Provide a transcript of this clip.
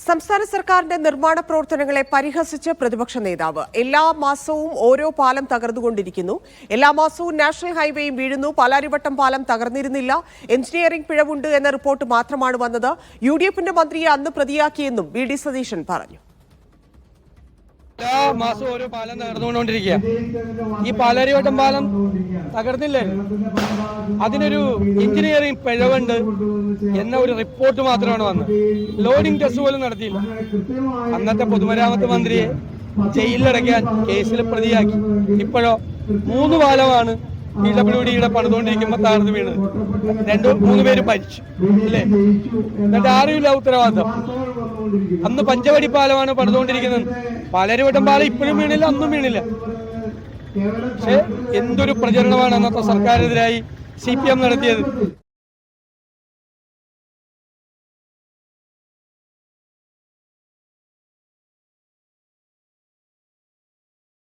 സംസ്ഥാന സർക്കാരിന്റെ നിർമ്മാണ പ്രവർത്തനങ്ങളെ പരിഹസിച്ച് പ്രതിപക്ഷ നേതാവ്. എല്ലാ മാസവും ഓരോ പാലം തകർന്നുകൊണ്ടിരിക്കുന്നു. എല്ലാ മാസവും നാഷണൽ ഹൈവേയും വീഴുന്നു. പാലാരിവട്ടം പാലം തകർന്നിരുന്നില്ല. എഞ്ചിനീയറിംഗ് പിഴവുണ്ട് എന്ന റിപ്പോർട്ട് മാത്രമാണ് വന്നത്. യുഡിഎഫിന്റെ മന്ത്രിയെ അന്ന് പ്രതിയാക്കിയെന്നും വി.ഡി. സതീശൻ പറഞ്ഞു. എല്ലാ മാസവും ഓരോ പാലം തകർന്നുകൊണ്ടിരിക്കുക. ഈ പാലാരിവട്ടം പാലം തകർന്നില്ലേ, അതിനൊരു എഞ്ചിനീയറിംഗ് പിഴവുണ്ട് എന്ന ഒരു റിപ്പോർട്ട് മാത്രമാണ് വന്നത്. ലോഡിംഗ് ടെസ്റ്റ് പോലും നടത്തിയില്ല. അന്നത്തെ പൊതുമരാമത്ത് മന്ത്രിയെ ജയിലിലടയ്ക്കാൻ കേസിൽ പ്രതിയാക്കി. ഇപ്പോഴോ 3 പാലമാണ് PWDയുടെ പണിതുകൊണ്ടിരിക്കുമ്പോൾ തകർന്നു വീണത്. 2-3 പേര് മരിച്ചു അല്ലേ? എന്നിട്ട് ആരുമില്ല ഉത്തരവാദിത്തം. അന്ന് പഞ്ചവടി പാലമാണ് പണിതുകൊണ്ടിരിക്കുന്നത്. പാലാരിവട്ടം പാലം ഇപ്പോഴും വീണില്ല, അന്നും വീണില്ല. പക്ഷെ എന്തൊരു പ്രചരണമാണ് അന്നത്തെ സർക്കാരിനെതിരായി CPM നടത്തിയത്.